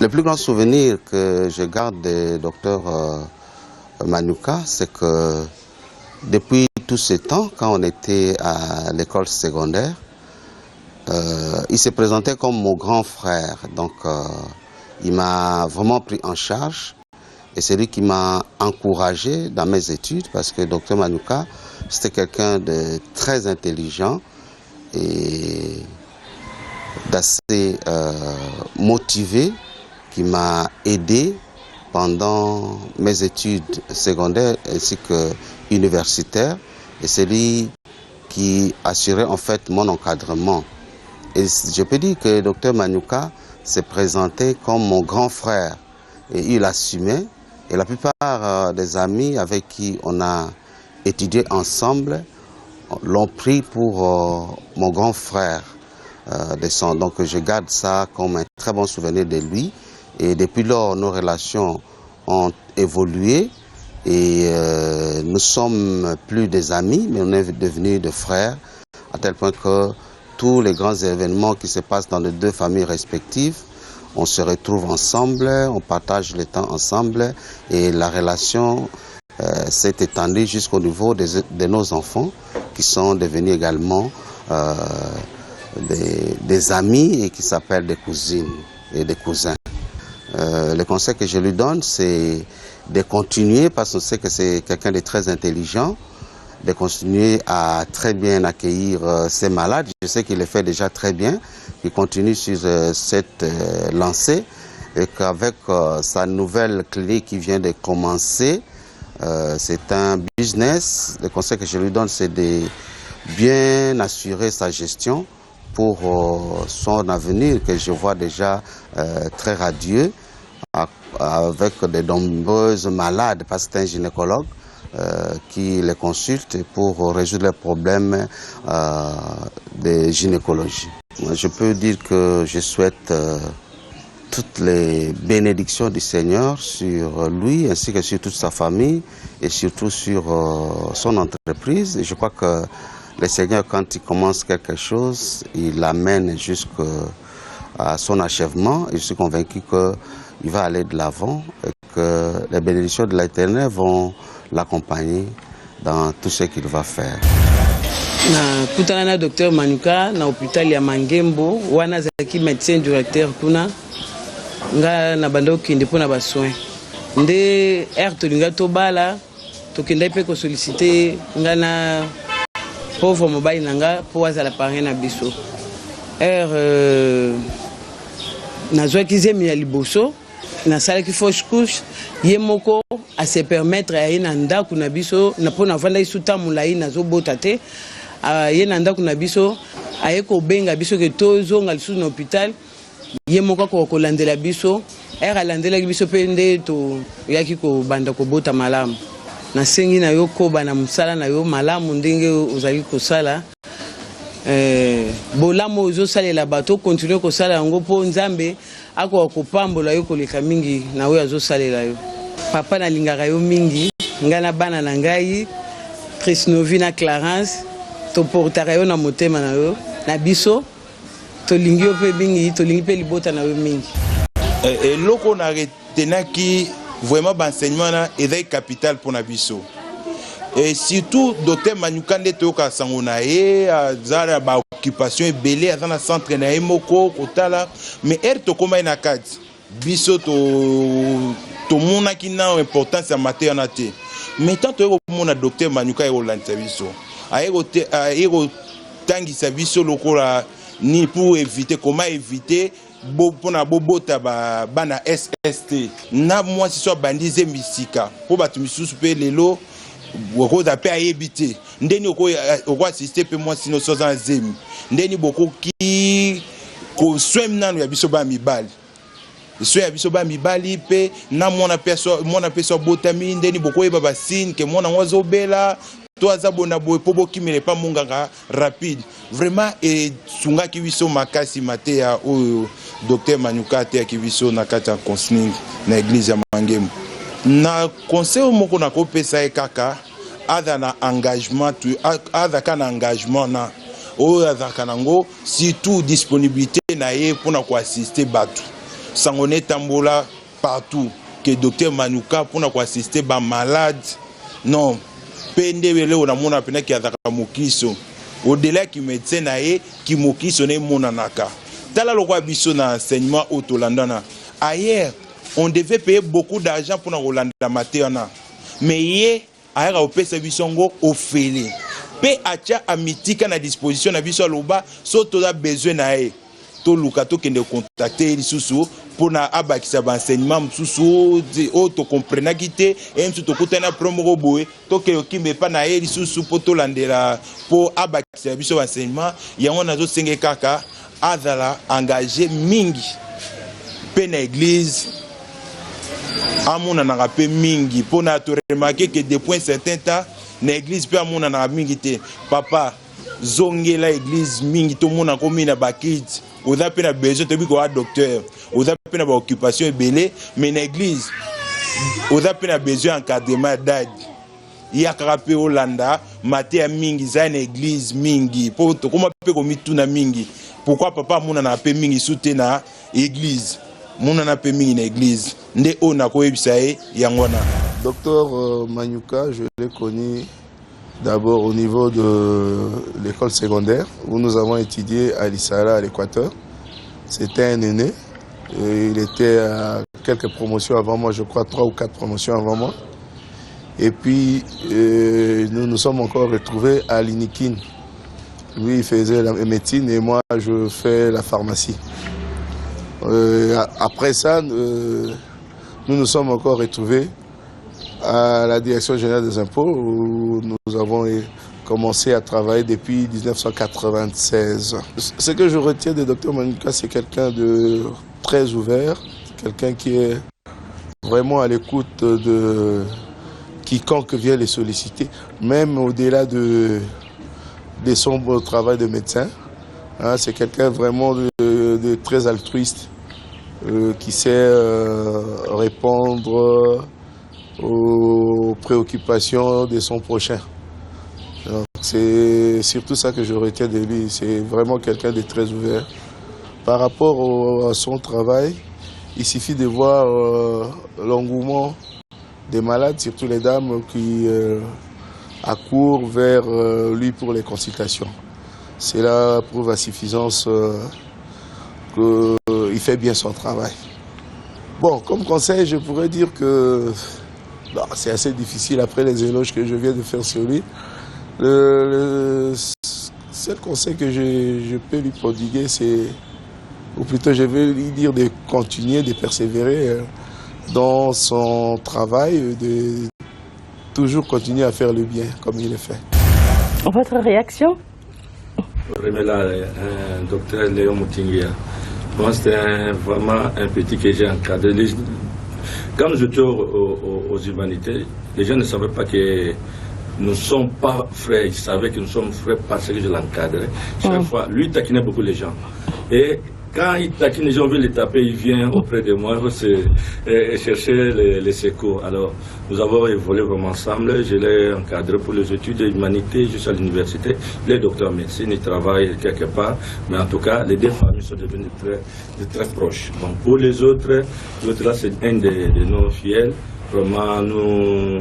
Le plus grand souvenir que je garde de docteur Manyuka, c'est que depuis tout ce temps, quand on était à l'école secondaire, il s'est présenté comme mon grand frère. Donc, il m'a vraiment pris en charge. Et c'est lui qui m'a encouragé dans mes études, parce que docteur Manyuka, c'était quelqu'un de très intelligent et d'assez motivé, qui m'a aidé pendant mes études secondaires ainsi que universitaires. Et c'est lui qui assurait en fait mon encadrement. Et je peux dire que docteur Manyuka s'est présenté comme mon grand frère et il assumait. Et la plupart des amis avec qui on a étudié ensemble l'ont pris pour mon grand frère de sang. Donc je garde ça comme un très bon souvenir de lui. Et depuis lors, nos relations ont évolué et nous sommes plus des amis, mais on est devenus des frères, à tel point que tous les grands événements qui se passent dans les deux familles respectives, on se retrouve ensemble, on partage le temps ensemble et la relation s'est étendue jusqu'au niveau de nos enfants qui sont devenus également des amis et qui s'appellent des cousines et des cousins. Le conseil que je lui donne, c'est de continuer, parce qu'on sait que c'est quelqu'un de très intelligent, de continuer à très bien accueillir ses malades. Je sais qu'il le fait déjà très bien, qu'il continue sur cette lancée et qu'avec sa nouvelle clinique qui vient de commencer, c'est un business. Le conseil que je lui donne, c'est de bien assurer sa gestion pour son avenir, que je vois déjà très radieux, avec de nombreuses malades, parce que c'est un gynécologue qui les consulte pour résoudre les problèmes de gynécologie. Je peux dire que je souhaite toutes les bénédictions du Seigneur sur lui, ainsi que sur toute sa famille, et surtout sur son entreprise. Et je crois que le Seigneur, quand il commence quelque chose, il l'amène jusqu'à son achèvement. Et je suis convaincu qu'il va aller de l'avant et que les bénédictions de l'Éternel vont l'accompagner dans tout ce qu'il va faire. Na kutana na docteur Manyuka na hôpital ya Mangembo, wana zaki médecin directeur kuna nga na bando kinde pona ba soins. Nde tolinga to bala to kinde pe ko solliciter nga na pauvre mobile nanga pour azala parrain na biso. Na zo kizemi ya liboso na sala ki fausse couche yemoko à se permettre à ina ndaku na biso na pona vanda isuta mulai na zo botate yena ndaku na biso ayeko benga biso ke tozo ngal sous l'hôpital yemoko ko landela biso alandela biso pende to yaki ko banda ko bota malamu na sengi na yo koba na musala na yo malamu ndenge ozali ko sala bolamo ozo salela bato continuer ko sala yango po nzambe ako kopambola yo koleka mingi na we azo salela yo. Papa na lingaka yo mingi ngana bana na ngai Trisnovina Clarence to portaka yo na motema na yo na biso to lingi yo pe mingi to lingi pe libota na yo mingi. Et loko na retenaki vraiment l'enseignement est capital pour na biso. Et surtout docteur Manyuka ndeto ka sangona zara ba occupation belé dans le centre na emoko kotala mais to koma na kati biso to mona ki na importance ya maternité. Mais tant to mona docteur Manyuka e rolanta biso aero tangisa biso lokola ni pour éviter comment éviter pona bobota bana SST na moi si soit bandize misika po batu misusu pe lelo okoza pe ayebite ndeni oko assister pe moi sino soza zemi ndeni boko ki ko swem nanu ya biso ba mibali so ya biso ba mibali pe na mona peso botami ndeni boko yeba ba signe ke mona ngozo bela to azabona boye po bokimele pa munganga rapide vraiment et sunga ki biso makasi mate ya oyo docteur Manyuka te ki biso na kata counseling na église ya Mangembo. Na conseil moko na ko pesa e kaka ada na engagement ada kana engagement na o ada kana ngo surtout disponibilité na ye pour na ko assister batu sangone tambola partout que docteur Manuka pour na assister ba malade non pende bele ona mona pena ki azaka mokiso au-delà qui médecin na ye qui mokiso ne mona naka tala lokwa biso na enseignement autolandana ailleurs on devait payer beaucoup d'argent pour na rolanda materna mais ye ayaka opesa biso ngo ofele pe acha amitika na disposition na biso loba so to da besoin na ye to luka to kende contacter lisusu pour na abakisa ba enseignement mususu o to comprena kite et mususu to kutana promo boye to ke okimbe pa na ye lisusu po to landela po abakisa biso ba enseignement yango nazo senge kaka azala engagé mingi pe na église amuna na pe mingi po na to remarquer que depuis un certain temps na église pe amuna na mingi te papa zongela église mingi to mona komi na bakid oza pe na besoin to biko a docteur oza pe na ba occupation ebele mais na église oza pe na besoin encadrement d'âge yakaka pe olanda mate ya mingi za na église mingi po to koma pe komi tuna mingi pourquoi papa mona na pe mingi soute na église mona na pe mingi na église nde ona ko yebisa ye yangona. Docteur Manuka, je l'ai connu d'abord au niveau de l'école secondaire où nous avons étudié à l'Isala à l'Équateur. C'était un aîné. Il était à quelques promotions avant moi, je crois 3 ou 4 promotions avant moi. Et puis nous nous sommes encore retrouvés à l'Inikin. Lui il faisait la médecine et moi je fais la pharmacie. Après ça, nous nous sommes encore retrouvés à la Direction générale des impôts où nous avons commencé à travailler depuis 1996. Ce que je retiens de Dr Manuka, c'est quelqu'un de très ouvert, quelqu'un qui est vraiment à l'écoute de quiconque vient les solliciter, même au-delà de son travail de médecin. Hein, c'est quelqu'un vraiment de très altruiste, qui sait répondre aux préoccupations de son prochain. C'est surtout ça que je retiens de lui. C'est vraiment quelqu'un de très ouvert. Par rapport à son travail, il suffit de voir l'engouement des malades, surtout les dames qui accourent vers lui pour les consultations. Cela prouve à suffisance qu'il fait bien son travail. Bon, comme conseil, je pourrais dire que c'est assez difficile après les éloges que je viens de faire sur lui. Le seul conseil que je peux lui prodiguer, c'est, ou plutôt je vais lui dire de continuer, de persévérer dans son travail, de toujours continuer à faire le bien comme il le fait. Votre réaction? Docteur Léon Moutinguia. Moi, c'était vraiment un petit que j'ai encadré. Quand nous étions aux humanités, les gens ne savaient pas que nous ne sommes pas frères. Ils savaient que nous sommes frères parce que je l'encadrais. Chaque fois, lui, il taquinait beaucoup les gens. Et quand il taquine les gens, veut les taper, il vient auprès de moi chercher les secours. Alors, nous avons évolué vraiment ensemble. Je l'ai encadré pour les études d'humanité jusqu'à l'université. Il est docteur en médecine, il travaille quelque part. Mais en tout cas, les deux familles sont devenues très proches. Donc, pour les autres, l'autre là, c'est un de nos fidèles. Vraiment, nous,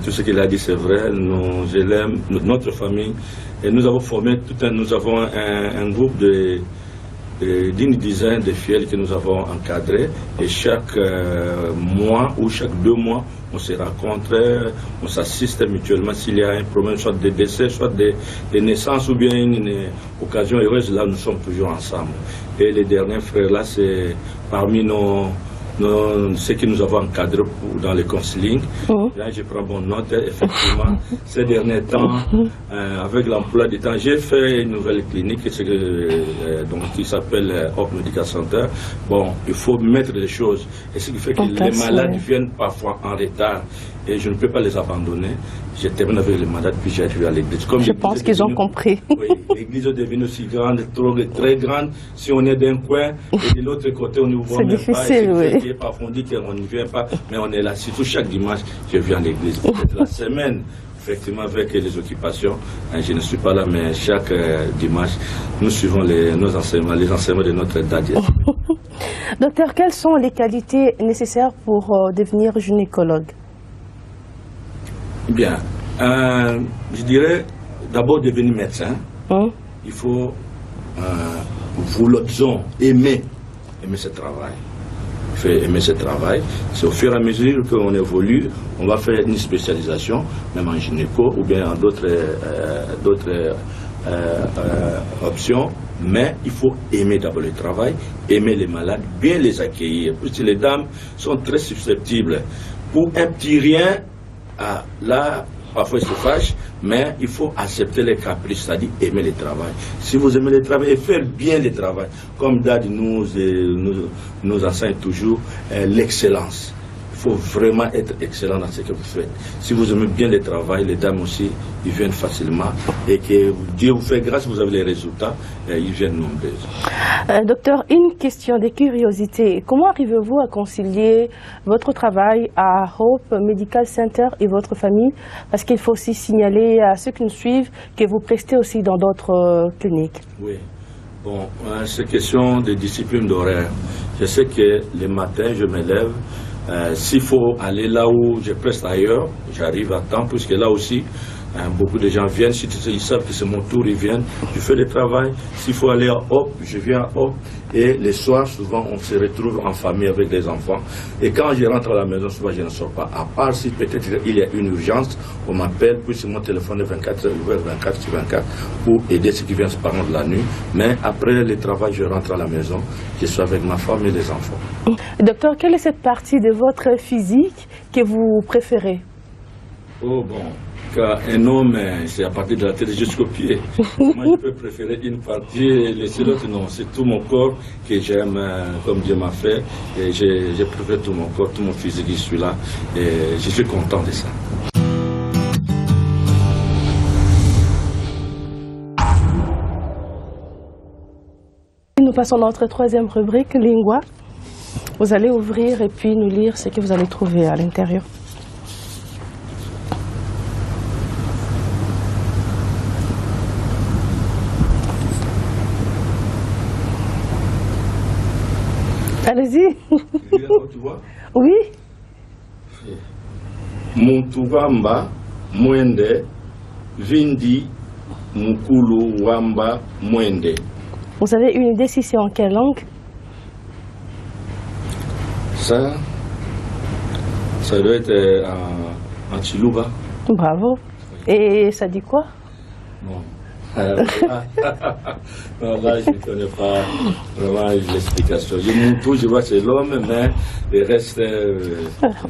tout ce qu'il a dit, c'est vrai. Je l'aime, notre famille. Et nous avons formé nous avons un groupe d'une dizaine de fidèles que nous avons encadrés et chaque mois ou chaque 2 mois on se rencontre, on s'assiste mutuellement s'il y a un problème, soit de décès, soit de naissance ou bien une occasion heureuse, là nous sommes toujours ensemble. Et les derniers frères là, c'est parmi ce que nous avons encadré dans le counseling. Là, je prends mon note, effectivement, ces derniers temps, avec l'emploi du temps, j'ai fait une nouvelle clinique qui s'appelle Hope Medical Center. Bon, il faut mettre les choses. Et ce qui fait que les malades viennent parfois en retard et je ne peux pas les abandonner. Je termine avec les malades puis j'arrive à l'église. Je pense qu'ils ont compris. Oui, l'église est devenue aussi grande, très grande. Si on est d'un coin et de l'autre côté, on ne voit même pas. C'est difficile, oui. Parfois on dit qu'on n'y vient pas, mais on est là. Surtout chaque dimanche, je viens à l'église. La semaine, effectivement, avec les occupations, je ne suis pas là, mais chaque dimanche, nous suivons nos enseignements, les enseignements de notre DADIES. Docteur, quelles sont les qualités nécessaires pour devenir gynécologue? Bien, je dirais d'abord devenir médecin. Il faut vouloir aimer ce travail. Il faut aimer ce travail. C'est au fur et à mesure qu'on évolue, on va faire une spécialisation, même en gynéco ou bien en d'autres options. Mais il faut aimer d'abord le travail, aimer les malades, bien les accueillir. Parce que les dames sont très susceptibles. Pour un petit rien, là, parfois ils se fâchent, mais il faut accepter les caprices, c'est-à-dire aimer le travail. Si vous aimez le travail et faire bien le travail, comme Dad nous enseigne toujours, l'excellence. Il faut vraiment être excellent dans ce que vous faites. Si vous aimez bien le travail, les dames aussi, ils viennent facilement. Et que Dieu vous fait grâce, vous avez les résultats, ils viennent nombreuses. Docteur, une question de curiosité. Comment arrivez-vous à concilier votre travail à Hope Medical Center et votre famille? Parce qu'il faut aussi signaler à ceux qui nous suivent que vous prestez aussi dans d'autres cliniques. Oui. Bon, c'est question de discipline d'horaire. Je sais que le matin, je me lève. S'il faut aller là où je preste ailleurs, j'arrive à temps, puisque là aussi, beaucoup de gens viennent. Si ils savent que c'est mon tour, ils viennent. Je fais le travail. S'il faut aller à Hope, je viens à Hope. Et les soirs, souvent, on se retrouve en famille avec des enfants. Et quand je rentre à la maison, souvent, je ne sors pas. À part si peut-être il y a une urgence, on m'appelle, puisque mon téléphone est 24 heures, 24 sur 24, pour aider ceux qui viennent se parler de la nuit. Mais après le travail, je rentre à la maison. Je suis avec ma femme et les enfants. Docteur, quelle est cette partie de votre physique que vous préférez? Oh bon, car un homme, c'est à partir de la tête jusqu'au pied. Moi, je peux préférer une partie et laisser l'autre. Non, c'est tout mon corps que j'aime, comme Dieu m'a fait. Et je préfère tout mon corps, tout mon physique, je suis là. Et je suis content de ça. Nous passons à notre troisième rubrique, Lingua. Vous allez ouvrir et puis nous lire ce que vous allez trouver à l'intérieur. Allez-y. Tu vois? Oui. Mutuwamba mwende vindi mukulu wamba mwende. Vous avez une idée si c'est en quelle langue? Ça doit être en Chiluba. Bravo. Et ça dit quoi? Bon. Non, là, je ne connais pas vraiment l'explication. Je vois c'est l'homme, mais le reste...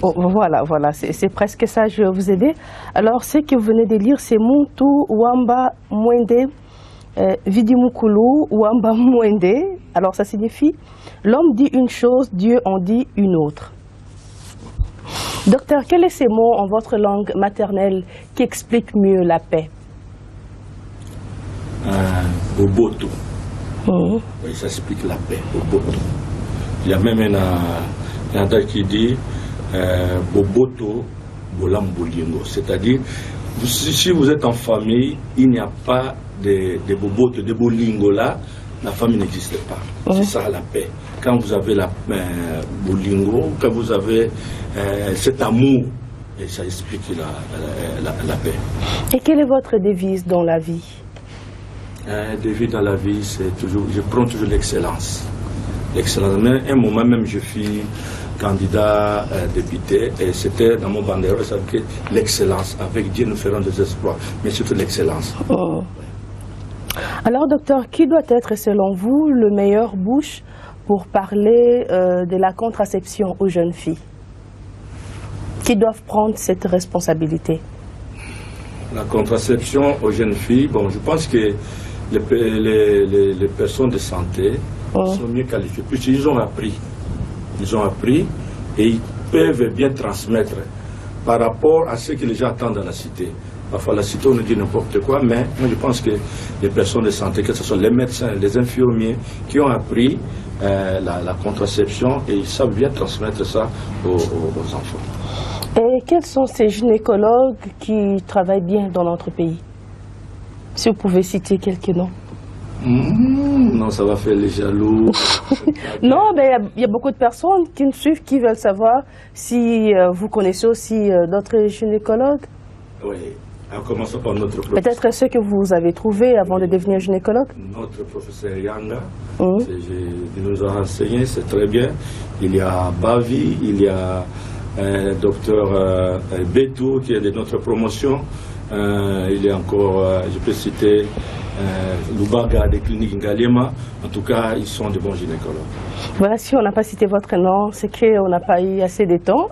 Voilà, c'est presque ça, je vais vous aider. Alors, ce que vous venez de lire, c'est Muntu Wamba Mwende Vidimukulu Wamba Mwende. Alors, ça signifie, l'homme dit une chose, Dieu en dit une autre. Docteur, quels sont ces mots en votre langue maternelle qui expliquent mieux la paix? Boboto. Oui, ça explique la paix, Boboto. Il y a même un adage qui dit Boboto Bolambolingo. C'est-à-dire, si vous êtes en famille, il n'y a pas de Boboto, de Bolingo là, la famille n'existe pas. C'est ça la paix. Quand vous avez la Bolingo, quand vous avez cet amour, et ça explique la paix. Et quelle est votre devise dans la vie? Devise dans la vie, c'est toujours, je prends toujours l'excellence. L'excellence. Mais un moment même, je suis candidat député et c'était dans mon banderole, ça veut dire l'excellence. Avec Dieu, nous ferons des exploits, mais surtout l'excellence. Oh. Alors, docteur, qui doit être, selon vous, le meilleur bouche pour parler de la contraception aux jeunes filles? Qui doivent prendre cette responsabilité? La contraception aux jeunes filles, bon, je pense que les personnes de santé sont mieux qualifiées, puisqu'ils ont appris. Ils ont appris et ils peuvent bien transmettre par rapport à ce que les gens attendent dans la cité. Parfois, la cité, on nous dit n'importe quoi, mais moi, je pense que les personnes de santé, que ce soit les médecins, les infirmiers, qui ont appris la contraception et ils savent bien transmettre ça aux enfants. Et quels sont ces gynécologues qui travaillent bien dans notre pays? Si vous pouvez citer quelques noms. Non, ça va faire les jaloux. Non, mais il y a beaucoup de personnes qui nous suivent, qui veulent savoir si vous connaissez aussi d'autres gynécologues. Oui, en commençant par notre professeur. Peut-être ceux que vous avez trouvés avant de devenir gynécologue. Notre professeur Yanga, il nous a renseigné, c'est très bien. Il y a Bavi, il y a docteur Betou qui est de notre promotion. Il y a encore, je peux citer, Lubaga des cliniques Ngaliema. En tout cas, ils sont de bons gynécologues. Voilà, si on n'a pas cité votre nom, c'est qu'on n'a pas eu assez de temps.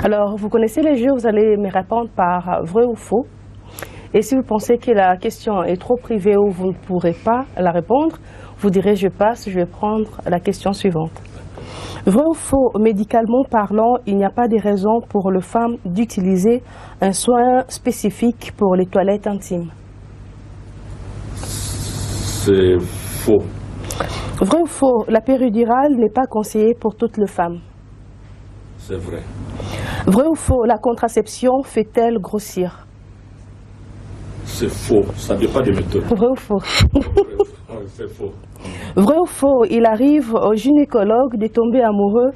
Alors, vous connaissez les jeux, vous allez me répondre par vrai ou faux. Et si vous pensez que la question est trop privée ou vous ne pourrez pas la répondre, vous direz je passe, je vais prendre la question suivante. Vrai ou faux, médicalement parlant, il n'y a pas de raison pour les femmes d'utiliser un soin spécifique pour les toilettes intimes? C'est faux. Vrai ou faux, la péridurale n'est pas conseillée pour toutes les femmes? C'est vrai. Vrai ou faux, la contraception fait-elle grossir? C'est faux, ça ne dépend pas de méthode. Vrai ou faux? C'est faux. Vrai ou faux, il arrive au gynécologue de tomber amoureux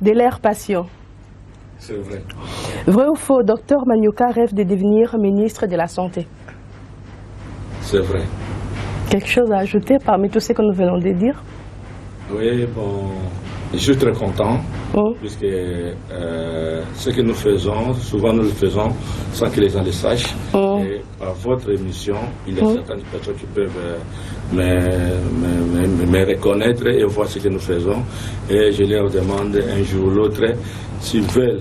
de leur patient? C'est vrai. Vrai ou faux, docteur Maniouka rêve de devenir ministre de la Santé? C'est vrai. Quelque chose à ajouter parmi tout ce que nous venons de dire? Oui, bon, je suis très content, puisque ce que nous faisons, souvent nous le faisons sans que les gens le sachent. Et par votre émission, il y a certaines personnes qui peuvent me reconnaître et voir ce que nous faisons. Et je leur demande un jour ou l'autre, s'ils veulent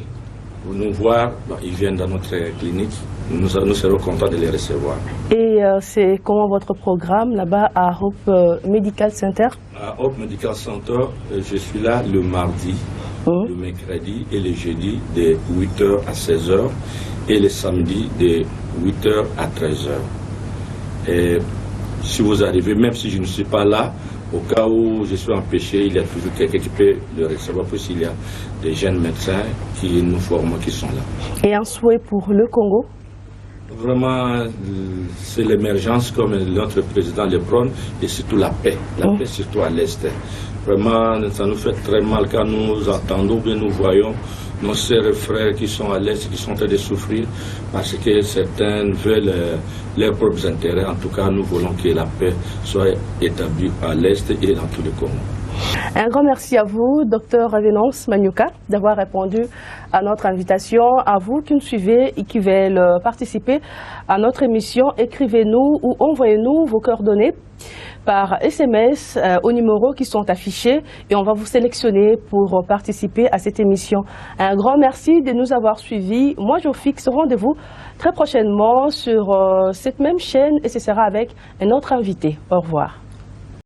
nous voir, ils viennent dans notre clinique. Nous serons contents de les recevoir. Et c'est comment votre programme là-bas à Hope Medical Center? À Hope Medical Center, je suis là le mardi, le mercredi et le jeudi de 8h à 16h et le samedi de 8h à 13h. Et si vous arrivez, même si je ne suis pas là, au cas où je suis empêché, il y a toujours quelqu'un qui peut le recevoir, puisqu'il y a des jeunes médecins qui nous forment, qui sont là. Et un souhait pour le Congo? Vraiment, c'est l'émergence comme notre président le prône et surtout la paix surtout à l'Est. Vraiment, ça nous fait très mal quand nous entendons, bien nous voyons nos sœurs et frères qui sont à l'Est, qui sont en train de souffrir parce que certains veulent leurs propres intérêts. En tout cas, nous voulons que la paix soit établie à l'Est et dans tout le Congo. Un grand merci à vous, Dr Venance Maniouka, d'avoir répondu à notre invitation. À vous qui nous suivez et qui veulent participer à notre émission, écrivez-nous ou envoyez-nous vos coordonnées par SMS aux numéros qui sont affichés et on va vous sélectionner pour participer à cette émission. Un grand merci de nous avoir suivis. Moi, je vous fixe rendez-vous très prochainement sur cette même chaîne et ce sera avec un autre invité. Au revoir.